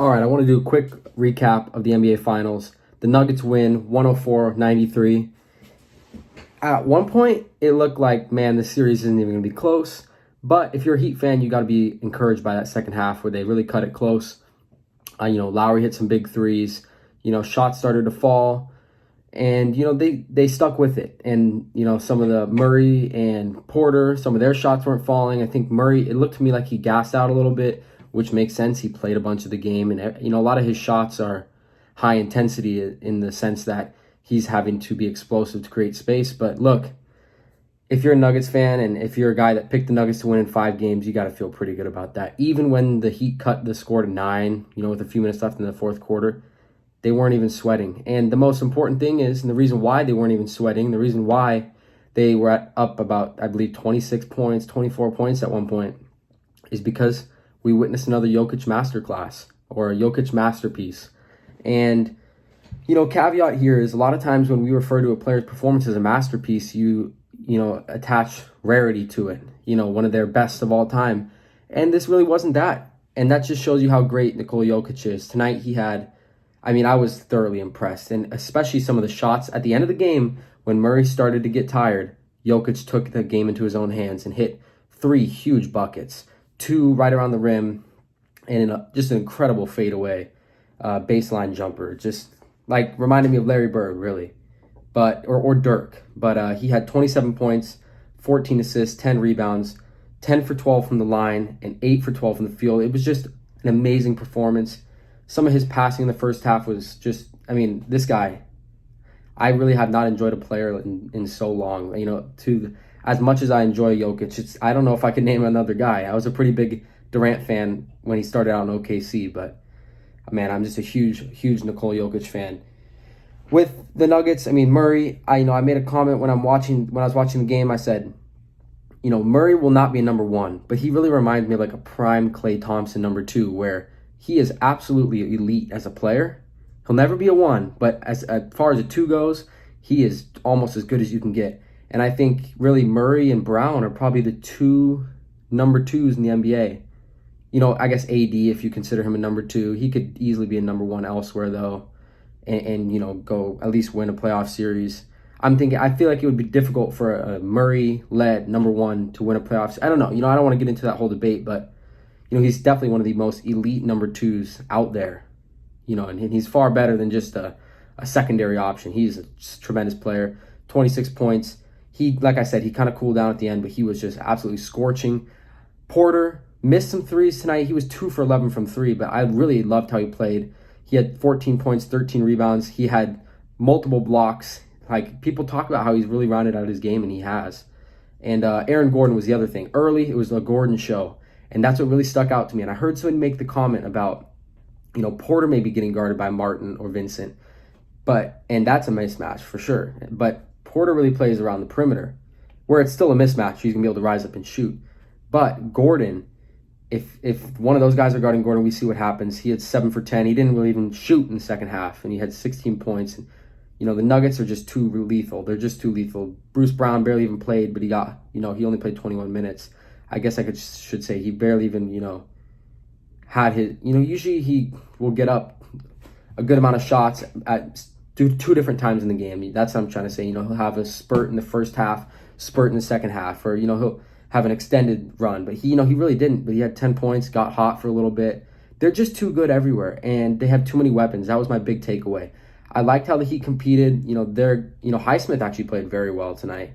All right, I want to do a quick recap of the NBA Finals. The Nuggets win 104-93. At one point, it looked like, man, this series isn't even going to be close. But if you're a Heat fan, you got to be encouraged by that second half where they really cut it close. Lowry hit some big threes. Shots started to fall. And, they stuck with it. And, some of the Murray and Porter, some of their shots weren't falling. I think Murray, it looked to me like he gassed out a little bit, which makes sense. He played a bunch of the game. And, a lot of his shots are high intensity in the sense that he's having to be explosive to create space. But look, if you're a Nuggets fan and if you're a guy that picked the Nuggets to win in 5 games, you got to feel pretty good about that. Even when the Heat cut the score to 9, with a few minutes left in the fourth quarter, they weren't even sweating. And the most important thing is, and the reason why they weren't even sweating, the reason why they were up about, I believe, 26 points, 24 points at one point, is because we witnessed another Jokic masterclass or a Jokic masterpiece. And, caveat here is a lot of times when we refer to a player's performance as a masterpiece, you attach rarity to it, one of their best of all time. And this really wasn't that. And that just shows you how great Nikola Jokic is. Tonight he had, I was thoroughly impressed. And especially some of the shots at the end of the game when Murray started to get tired, Jokic took the game into his own hands and hit 3 huge buckets, 2 right around the rim, and just an incredible fadeaway baseline jumper. Just like reminded me of Larry Bird, really. Or Dirk, but he had 27 points, 14 assists, 10 rebounds, 10 for 12 from the line, and 8 for 12 from the field. It was just an amazing performance. Some of his passing in the first half was just, this guy, I really have not enjoyed a player in so long. As much as I enjoy Jokic, I don't know if I could name another guy. I was a pretty big Durant fan when he started out in OKC, but man, I'm just a huge Nikola Jokic fan. With the Nuggets, Murray, I made a comment when I was watching the game. I said, Murray will not be a number 1, but he really reminds me of like a prime Klay Thompson number 2, where he is absolutely elite as a player. He'll never be a 1, but as far as a 2 goes, he is almost as good as you can get. And I think really Murray and Brown are probably the 2 number 2s in the NBA. I guess AD, if you consider him a number 2, he could easily be a number 1 elsewhere though. And go at least win a playoff series. I feel like it would be difficult for a Murray-led number 1 to win a playoff. I don't know. I don't want to get into that whole debate, but he's definitely one of the most elite number 2s out there. And he's far better than just a secondary option. He's a tremendous player. 26 points. Like I said, he kind of cooled down at the end, but he was just absolutely scorching. Porter missed some threes tonight. He was 2 for 11 from 3, but I really loved how he played. He had 14 points, 13 rebounds. He had multiple blocks. Like, people talk about how he's really rounded out his game, and he has. And Aaron Gordon was the other thing. Early, it was a Gordon show. And that's what really stuck out to me. And I heard somebody make the comment about, Porter may be getting guarded by Martin or Vincent. And that's a mismatch for sure. But Porter really plays around the perimeter, where it's still a mismatch. He's going to be able to rise up and shoot. But Gordon, if one of those guys are guarding Gordon, we see what happens. He had 7 for 10. He didn't really even shoot in the second half, and he had 16 points. And, the Nuggets are just too lethal. They're just too lethal. Bruce Brown barely even played, but he only played 21 minutes. I guess I should say he barely even, had his, usually he will get up a good amount of shots at 2 different times in the game. That's what I'm trying to say. He'll have a spurt in the first half, spurt in the second half, or, he'll have an extended run, but he really didn't. But he had 10 points, got hot for a little bit. They're just too good everywhere, and they have too many weapons. That was my big takeaway. I liked how the Heat competed. Highsmith actually played very well tonight.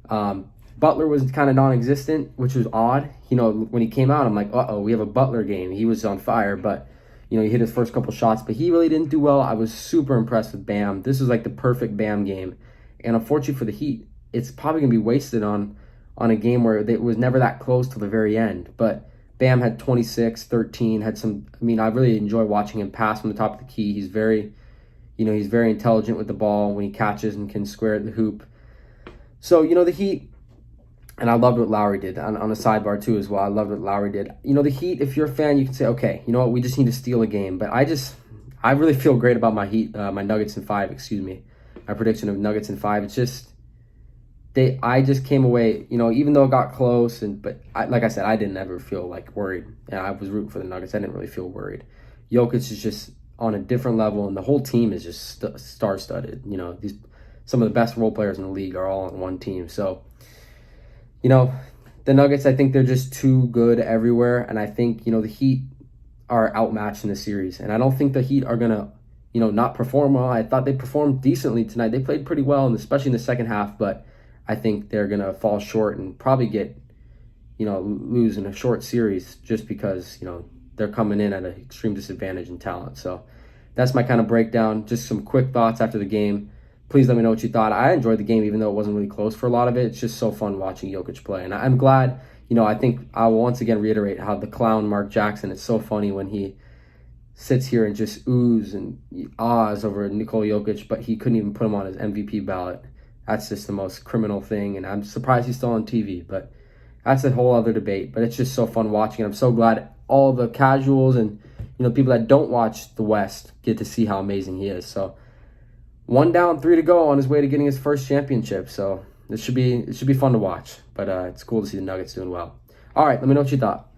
Butler was kind of non-existent, which was odd. When he came out, I'm like, we have a Butler game. He was on fire, but he hit his first couple shots, but he really didn't do well. I was super impressed with Bam. This was like the perfect Bam game, and unfortunately for the Heat, it's probably gonna be wasted on a game where it was never that close till the very end. But Bam had 26, 13, had some, I really enjoy watching him pass from the top of the key. He's very, he's very intelligent with the ball when he catches and can square at the hoop. So, the Heat, and I loved what Lowry did on a sidebar too as well. I loved what Lowry did. The Heat, if you're a fan, you can say, okay, we just need to steal a game. But I really feel great about my Heat, my Nuggets in 5, my prediction of Nuggets in 5. It's just, I just came away, even though it got close, like I said, I didn't ever feel like worried. I was rooting for the Nuggets. I didn't really feel worried. Jokic is just on a different level, and the whole team is just star-studded. You know, some of the best role players in the league are all on one team. So, you know, the Nuggets, I think they're just too good everywhere, and I think, you know, the Heat are outmatched in the series, and I don't think the Heat are going to, you know, not perform well. I thought they performed decently tonight. They played pretty well, and especially in the second half, but I think they're going to fall short and probably get, you know, lose in a short series just because, you know, they're coming in at an extreme disadvantage in talent. So that's my kind of breakdown. Just some quick thoughts after the game. Please let me know what you thought. I enjoyed the game, even though it wasn't really close for a lot of it. It's just so fun watching Jokic play. And I'm glad, you know, I think I will once again reiterate how the clown Mark Jackson, it's so funny when he sits here and just oohs and ahs over Nikola Jokic, but he couldn't even put him on his MVP ballot. That's just the most criminal thing, and I'm surprised he's still on TV, but that's a whole other debate. But it's just so fun watching. I'm so glad all the casuals and, you know, people that don't watch the West get to see how amazing he is. So 1 down, 3 to go on his way to getting his first championship. So it should be fun to watch. But it's cool to see the Nuggets doing well. All right, let me know what you thought.